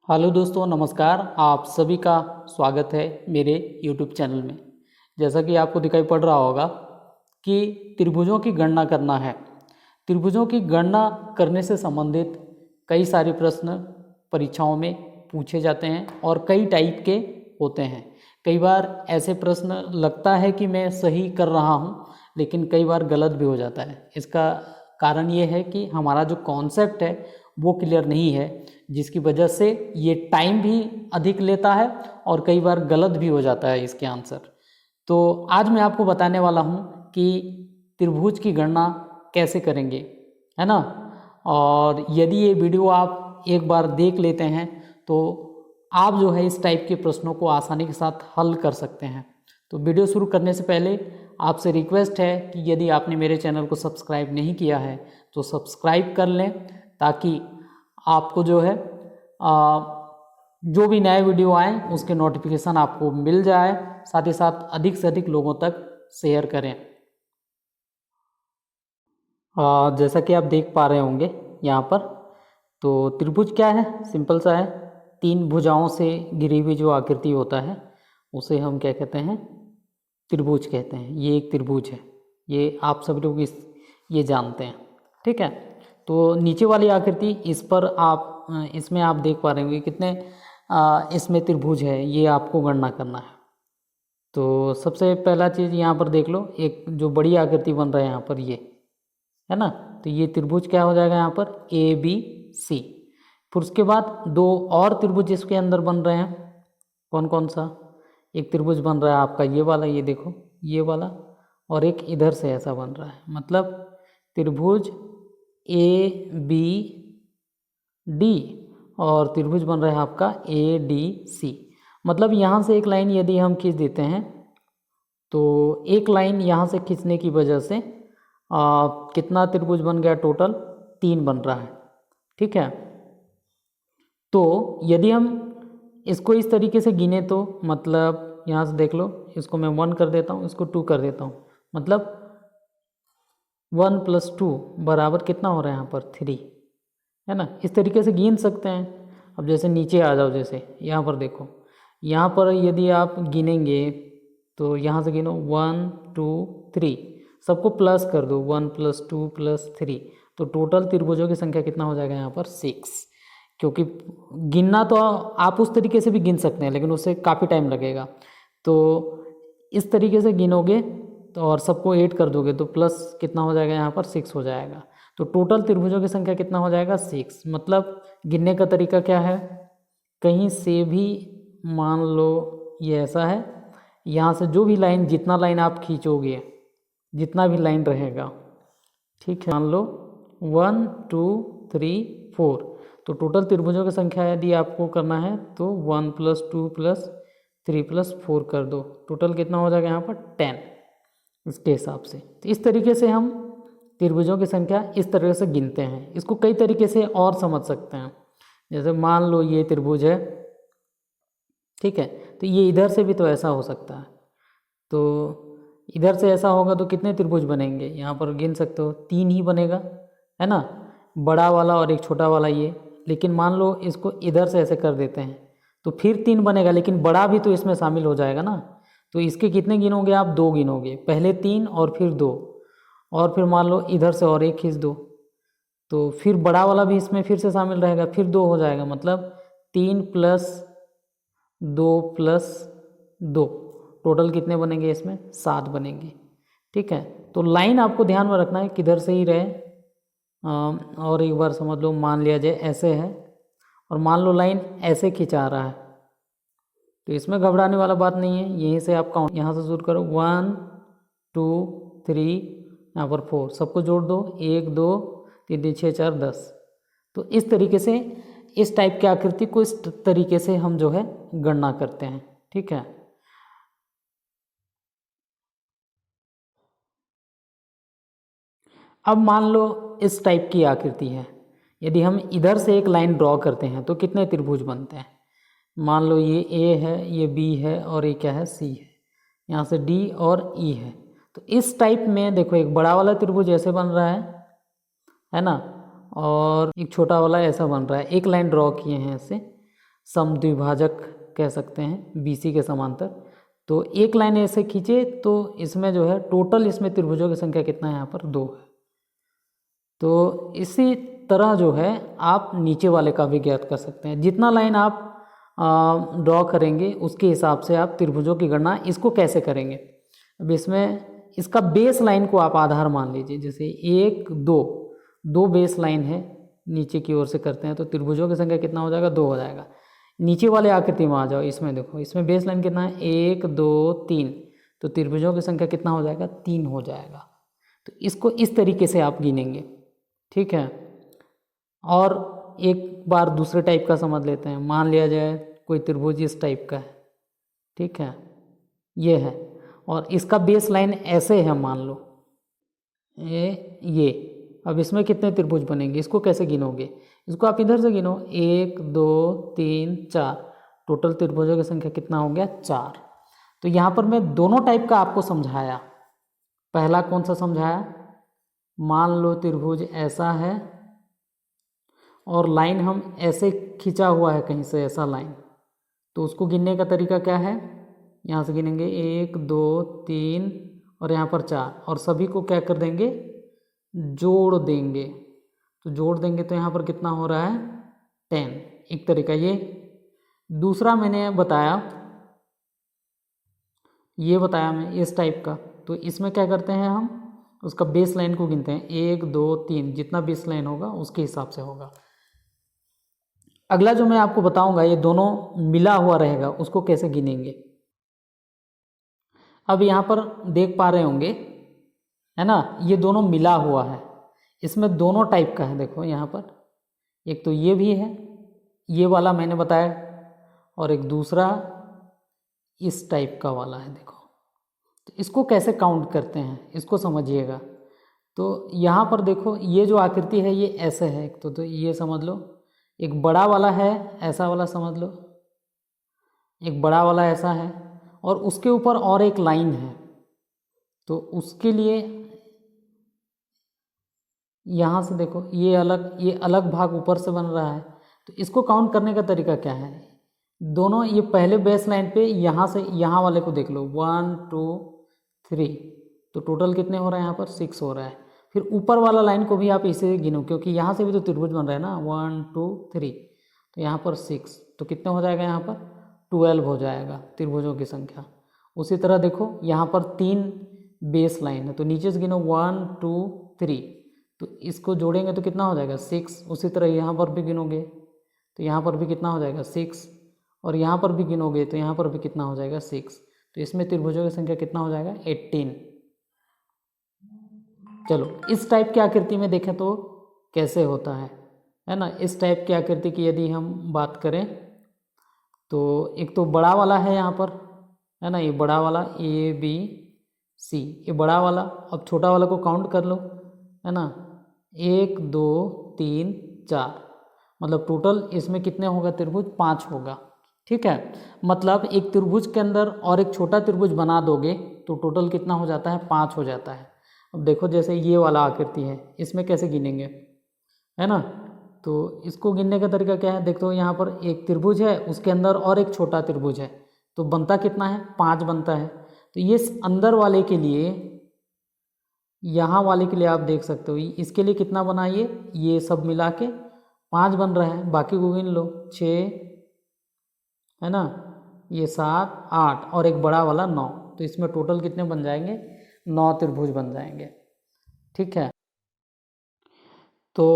Hello दोस्तों, नमस्कार। आप सभी का स्वागत है मेरे YouTube चैनल में। जैसा कि आपको दिखाई पड़ रहा होगा कि त्रिभुजों की गणना करना है। त्रिभुजों की गणना करने से संबंधित कई सारे प्रश्न परीक्षाओं में पूछे जाते हैं और कई टाइप के होते हैं। कई बार ऐसे प्रश्न लगता है कि मैं सही कर रहा हूँ, लेकिन कई बार गलत भी हो जाता है। इसका कारण ये है कि हमारा जो कॉन्सेप्ट है वो क्लियर नहीं है, जिसकी वजह से ये टाइम भी अधिक लेता है और कई बार गलत भी हो जाता है इसके आंसर। तो आज मैं आपको बताने वाला हूँ कि त्रिभुज की गणना कैसे करेंगे, है ना। और यदि ये वीडियो आप एक बार देख लेते हैं तो आप जो है इस टाइप के प्रश्नों को आसानी के साथ हल कर सकते हैं। तो वीडियो शुरू करने से पहले आपसे रिक्वेस्ट है कि यदि आपने मेरे चैनल को सब्सक्राइब नहीं किया है तो सब्सक्राइब कर लें, ताकि आपको जो है जो भी नए वीडियो आए उसके नोटिफिकेशन आपको मिल जाए। साथ ही साथ अधिक से अधिक लोगों तक शेयर करें। जैसा कि आप देख पा रहे होंगे यहाँ पर, तो त्रिभुज क्या है, सिंपल सा है। तीन भुजाओं से घिरी हुई जो आकृति होता है उसे हम क्या कहते हैं, त्रिभुज कहते हैं। ये एक त्रिभुज है, ये आप सब लोग ये जानते हैं, ठीक है। तो नीचे वाली आकृति, इस पर आप इसमें आप देख पा रहे होंगे कितने इसमें त्रिभुज है, ये आपको गणना करना है। तो सबसे पहला चीज़ यहाँ पर देख लो, एक जो बड़ी आकृति बन रहा है यहाँ पर, ये है ना। तो ये त्रिभुज क्या हो जाएगा यहाँ पर, ए बी सी। फिर उसके बाद दो और त्रिभुज इसके अंदर बन रहे हैं। कौन कौन सा, एक त्रिभुज बन रहा है आपका ये वाला, ये देखो ये वाला, और एक इधर से ऐसा बन रहा है। मतलब त्रिभुज ए बी डी और त्रिभुज बन रहा है आपका ए डी सी। मतलब यहाँ से एक लाइन यदि हम खींच देते हैं तो एक लाइन यहाँ से खींचने की वजह से कितना त्रिभुज बन गया, टोटल 3 बन रहा है, ठीक है। तो यदि हम इसको इस तरीके से गिने तो मतलब यहाँ से देख लो, इसको मैं 1 कर देता हूँ, इसको 2 कर देता हूँ। मतलब 1 + 2 बराबर कितना हो रहा है यहाँ पर, 3, है ना। इस तरीके से गिन सकते हैं। अब जैसे नीचे आ जाओ, जैसे यहाँ पर देखो, यहाँ पर यदि आप गिनेंगे तो यहाँ से गिनो 1 2 3, सबको प्लस कर दो, 1 + 2 + 3, तो टोटल त्रिभुजों की संख्या कितना हो जाएगा यहाँ पर, 6। क्योंकि गिनना तो आप उस तरीके से भी गिन सकते हैं, लेकिन उससे काफ़ी टाइम लगेगा। तो इस तरीके से गिनोगे तो और सबको 8 कर दोगे तो प्लस कितना हो जाएगा यहाँ पर, 6 हो जाएगा। तो टोटल त्रिभुजों की संख्या कितना हो जाएगा, 6। मतलब गिनने का तरीका क्या है, कहीं से भी मान लो ये ऐसा है, यहाँ से जो भी लाइन, जितना लाइन आप खींचोगे, जितना भी लाइन रहेगा, ठीक है, मान लो 1 2 3 4, तो टोटल त्रिभुजों की संख्या यदि आपको करना है तो 1 + 2 + 3 + 4 कर दो, टोटल कितना हो जाएगा यहाँ पर, 10। इसके हिसाब से तो इस तरीके से हम त्रिभुजों की संख्या इस तरह से गिनते हैं। इसको कई तरीके से और समझ सकते हैं। जैसे मान लो ये त्रिभुज है, ठीक है, तो ये इधर से भी तो ऐसा हो सकता है। तो इधर से ऐसा होगा तो कितने त्रिभुज बनेंगे, यहाँ पर गिन सकते हो, 3 ही बनेगा, है ना, बड़ा वाला और एक छोटा वाला ये। लेकिन मान लो इसको इधर से ऐसे कर देते हैं तो फिर 3 बनेगा, लेकिन बड़ा भी तो इसमें शामिल हो जाएगा ना। तो इसके कितने गिनोगे आप, 2 गिनोगे, पहले 3 और फिर 2, और फिर मान लो इधर से और एक खींच दो, तो फिर बड़ा वाला भी इसमें फिर से शामिल रहेगा, फिर 2 हो जाएगा। मतलब 3 + 2 + 2, टोटल कितने बनेंगे इसमें, 7 बनेंगे, ठीक है। तो लाइन आपको ध्यान में रखना है किधर से ही रहे। और एक बार समझ लो, मान लिया जाए ऐसे है और मान लो लाइन ऐसे खिंचा रहा है, तो इसमें घबराने वाला बात नहीं है। यहीं से आप काउंट, यहाँ से शुरू करो, 1 2 3, यहाँ पर 4, सबको जोड़ दो, 1 2 3 3 6 4 10। तो इस तरीके से, इस टाइप की आकृति को इस तरीके से हम जो है गणना करते हैं, ठीक है। अब मान लो इस टाइप की आकृति है, यदि हम इधर से एक लाइन ड्रॉ करते हैं तो कितने त्रिभुज बनते हैं। मान लो ये ए है, ये बी है और ये क्या है, सी है, यहाँ से डी और ई है। तो इस टाइप में देखो, एक बड़ा वाला त्रिभुज ऐसे बन रहा है ना, और एक छोटा वाला ऐसा बन रहा है, एक लाइन ड्रॉ किए हैं ऐसे। समद्विभाजक कह सकते हैं BC के समांतर। तो एक लाइन ऐसे खींचे तो इसमें जो है टोटल इसमें त्रिभुजों की संख्या कितना है यहाँ पर 2 है। तो इसी तरह जो है आप नीचे वाले का भी ज्ञात कर सकते हैं। जितना लाइन आप ड्रॉ करेंगे उसके हिसाब से आप त्रिभुजों की गणना इसको कैसे करेंगे। अब इसमें इसका बेस लाइन को आप आधार मान लीजिए, जैसे 1 2 बेस लाइन है नीचे की ओर से करते हैं तो त्रिभुजों की संख्या कितना हो जाएगा 2 हो जाएगा। नीचे वाले आकृति में आ जाओ, इसमें देखो इसमें बेस लाइन कितना है 1 2 3, तो त्रिभुजों की संख्या कितना हो जाएगा 3 हो जाएगा। तो इसको इस तरीके से आप गिनेंगे, ठीक है। और एक बार दूसरे टाइप का समझ लेते हैं। मान लिया जाए कोई त्रिभुज इस टाइप का है, ठीक है, ये है और इसका बेस लाइन ऐसे है, मान लो ये। अब इसमें कितने त्रिभुज बनेंगे, इसको कैसे गिनोगे, इसको आप इधर से गिनो 1 2 3 4, टोटल त्रिभुजों की संख्या कितना हो गया 4। तो यहाँ पर मैं दोनों टाइप का आपको समझाया। पहला कौन सा समझाया, मान लो त्रिभुज ऐसा है और लाइन हम ऐसे खींचा हुआ है कहीं से ऐसा लाइन, तो उसको गिनने का तरीका क्या है, यहाँ से गिनेंगे 1 2 3 और यहाँ पर 4 और सभी को क्या कर देंगे जोड़ देंगे। तो जोड़ देंगे तो यहाँ पर कितना हो रहा है 10, एक तरीका ये। दूसरा मैंने बताया, ये बताया मैं इस टाइप का, तो इसमें क्या करते हैं हम उसका बेस लाइन को गिनते हैं 1 2 3, जितना बेस लाइन होगा उसके हिसाब से होगा। अगला जो मैं आपको बताऊंगा ये दोनों मिला हुआ रहेगा, उसको कैसे गिनेंगे। अब यहाँ पर देख पा रहे होंगे है ना, ये दोनों मिला हुआ है, इसमें दोनों टाइप का है। देखो यहाँ पर एक तो ये भी है, ये वाला मैंने बताया, और एक दूसरा इस टाइप का वाला है। देखो तो इसको कैसे काउंट करते हैं इसको समझिएगा। तो यहाँ पर देखो ये जो आकृति है ये ऐसे है, एक तो ये समझ लो, एक बड़ा वाला है ऐसा वाला समझ लो, एक बड़ा वाला ऐसा है और उसके ऊपर और एक लाइन है। तो उसके लिए यहाँ से देखो ये अलग भाग ऊपर से बन रहा है। तो इसको काउंट करने का तरीका क्या है, दोनों ये पहले बेस लाइन पे यहाँ से यहाँ वाले को देख लो 1 2 3, तो टोटल कितने हो रहे हैं यहाँ पर 6 हो रहा है। फिर ऊपर वाला लाइन को भी आप इसे गिनो क्योंकि यहाँ से भी तो त्रिभुज बन रहा है ना 1 2 3, तो यहाँ पर 6, तो कितने हो जाएगा यहाँ पर 12 हो जाएगा त्रिभुजों की संख्या। उसी तरह देखो यहाँ पर 3 बेस लाइन है, तो नीचे से गिनो 1 2 3, तो इसको जोड़ेंगे तो कितना हो जाएगा 6। उसी तरह यहाँ पर भी गिनोगे तो यहाँ पर भी कितना हो जाएगा 6, और यहाँ पर भी गिनोगे तो यहाँ पर भी कितना हो जाएगा 6। तो इसमें त्रिभुजों की संख्या कितना हो जाएगा 18। चलो इस टाइप की आकृति में देखें तो कैसे होता है ना। इस टाइप की आकृति की यदि हम बात करें तो एक तो बड़ा वाला है यहाँ पर है ना, ये बड़ा वाला ABC, ये बड़ा वाला। अब छोटा वाला को काउंट कर लो है ना, 1 2 3 4, मतलब टोटल इसमें कितने होगा त्रिभुज 5 होगा, ठीक है। मतलब एक त्रिभुज के अंदर और एक छोटा त्रिभुज बना दोगे तो टोटल कितना हो जाता है 5 हो जाता है। अब देखो जैसे ये वाला आकृति है, इसमें कैसे गिनेंगे है ना, तो इसको गिनने का तरीका क्या है, देखो यहाँ पर एक त्रिभुज है उसके अंदर और एक छोटा त्रिभुज है, तो बनता कितना है 5 बनता है। तो ये अंदर वाले के लिए, यहाँ वाले के लिए आप देख सकते हो इसके लिए कितना बना, ये सब मिला के 5 बन रहा है। बाकी को गिन लो 6 है ना, ये 7 8 और एक बड़ा वाला 9, तो इसमें टोटल कितने बन जाएंगे 9 त्रिभुज बन जाएंगे, ठीक है। तो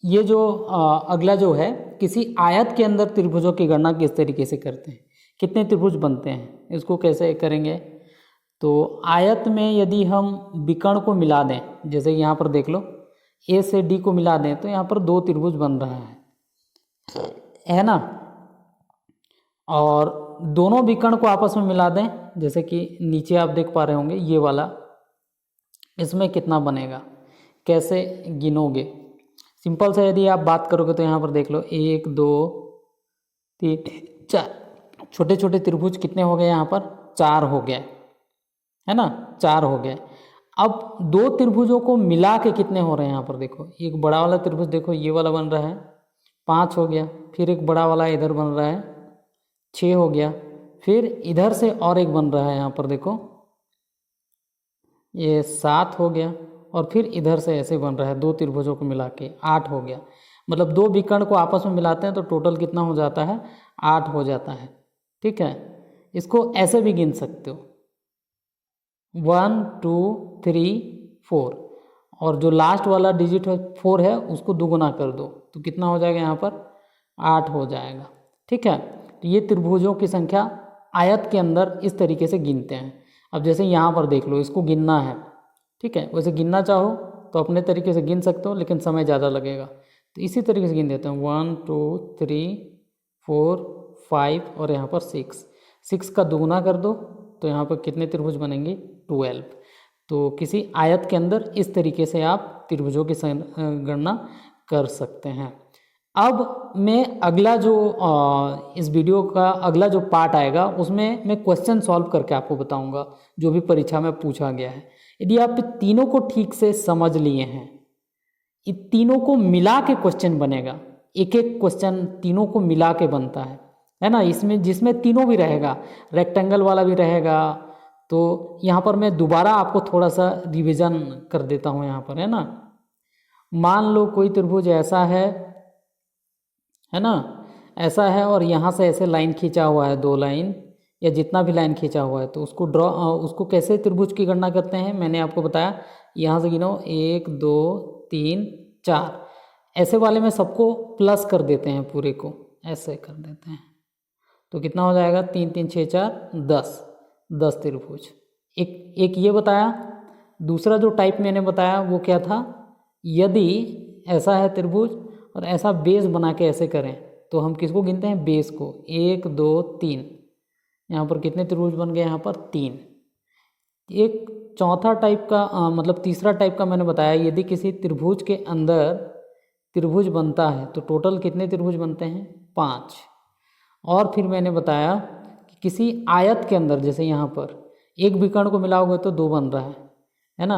ये जो अगला जो है, किसी आयत के अंदर त्रिभुजों की गणना किस तरीके से करते हैं, कितने त्रिभुज बनते हैं, इसको कैसे करेंगे। तो आयत में यदि हम विकर्ण को मिला दें, जैसे यहाँ पर देख लो A से D को मिला दें तो यहाँ पर 2 त्रिभुज बन रहा है ना, और दोनों विकर्ण को आपस में मिला दें, जैसे कि नीचे आप देख पा रहे होंगे ये वाला, इसमें कितना बनेगा, कैसे गिनोगे। सिंपल से यदि आप बात करोगे तो यहाँ पर देख लो 1 2 3 4, छोटे छोटे त्रिभुज कितने हो गए यहाँ पर 4 हो गए है ना, 4 हो गए। अब 2 त्रिभुजों को मिला के कितने हो रहे हैं यहाँ पर देखो, एक बड़ा वाला त्रिभुज देखो ये वाला बन रहा है 5 हो गया, फिर एक बड़ा वाला इधर बन रहा है 6 हो गया, फिर इधर से और एक बन रहा है यहाँ पर देखो ये 7 हो गया, और फिर इधर से ऐसे बन रहा है 2 त्रिभुजों को मिला के 8 हो गया। मतलब 2 विकर्ण को आपस में मिलाते हैं तो टोटल कितना हो जाता है 8 हो जाता है। ठीक है, इसको ऐसे भी गिन सकते हो 1 2 3 4, और जो लास्ट वाला डिजिट 4 है उसको दुगुना कर दो तो कितना हो जाएगा यहाँ पर 8 हो जाएगा। ठीक है, तो ये त्रिभुजों की संख्या आयत के अंदर इस तरीके से गिनते हैं। अब जैसे यहाँ पर देख लो, इसको गिनना है, ठीक है, वैसे गिनना चाहो तो अपने तरीके से गिन सकते हो, लेकिन समय ज़्यादा लगेगा, तो इसी तरीके से गिन देते हैं 1 2 3 4 5 और यहाँ पर 6 का दुगुना कर दो तो यहाँ पर कितने त्रिभुज बनेंगे 12। तो किसी आयत के अंदर इस तरीके से आप त्रिभुजों की गणना कर सकते हैं। अब मैं अगला जो इस वीडियो का अगला जो पार्ट आएगा उसमें मैं क्वेश्चन सॉल्व करके आपको बताऊंगा जो भी परीक्षा में पूछा गया है। यदि आप तीनों को ठीक से समझ लिए हैं, इन तीनों को मिला के क्वेश्चन बनेगा, एक एक क्वेश्चन तीनों को मिला के बनता है ना, इसमें जिसमें तीनों भी रहेगा, रेक्टेंगल वाला भी रहेगा। तो यहाँ पर मैं दोबारा आपको थोड़ा सा रिवीजन कर देता हूँ यहाँ पर, है ना। मान लो कोई त्रिभुज ऐसा है ना, ऐसा है और यहाँ से ऐसे लाइन खींचा हुआ है 2 लाइन या जितना भी लाइन खींचा हुआ है, तो उसको उसको कैसे त्रिभुज की गणना करते हैं मैंने आपको बताया। यहाँ से गिनो 1 2 3 4, ऐसे वाले में सबको प्लस कर देते हैं, पूरे को ऐसे कर देते हैं तो कितना हो जाएगा 3 3 6 4 10 त्रिभुज। एक ये बताया। दूसरा जो टाइप मैंने बताया वो क्या था, यदि ऐसा है त्रिभुज और ऐसा बेस बना के ऐसे करें तो हम किसको गिनते हैं, बेस को। 1 2 3, यहाँ पर कितने त्रिभुज बन गए, यहाँ पर 3। एक चौथा टाइप का मतलब तीसरा टाइप का मैंने बताया, यदि किसी त्रिभुज के अंदर त्रिभुज बनता है तो टोटल कितने त्रिभुज बनते हैं 5। और फिर मैंने बताया कि किसी आयत के अंदर, जैसे यहाँ पर एक विकर्ण को मिलाओगे तो 2 बन रहा है ना,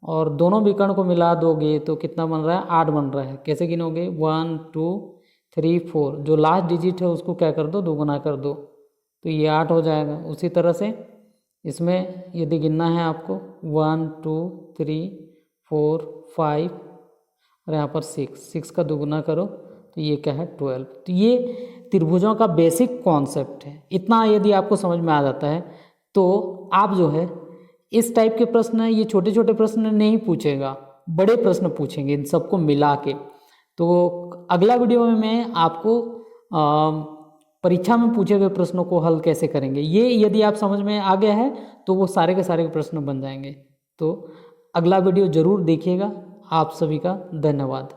और दोनों विकर्ण को मिला दोगे तो कितना बन रहा है 8 बन रहा है। कैसे गिनोगे 1 2 3 4, जो लास्ट डिजिट है उसको क्या कर दो, दोगुना कर दो तो ये 8 हो जाएगा। उसी तरह से इसमें यदि गिनना है आपको 1 2 3 4 5 और यहाँ पर 6 का दोगुना करो तो ये क्या है 12। तो ये त्रिभुजों का बेसिक कॉन्सेप्ट है। इतना यदि आपको समझ में आ जाता है तो आप जो है इस टाइप के प्रश्न, ये छोटे छोटे प्रश्न नहीं पूछेगा, बड़े प्रश्न पूछेंगे इन सबको मिला के। तो अगला वीडियो में मैं आपको परीक्षा में पूछे गए प्रश्नों को हल कैसे करेंगे, ये यदि आप समझ में आ गया है तो वो सारे के सारे प्रश्न बन जाएंगे। तो अगला वीडियो ज़रूर देखिएगा। आप सभी का धन्यवाद।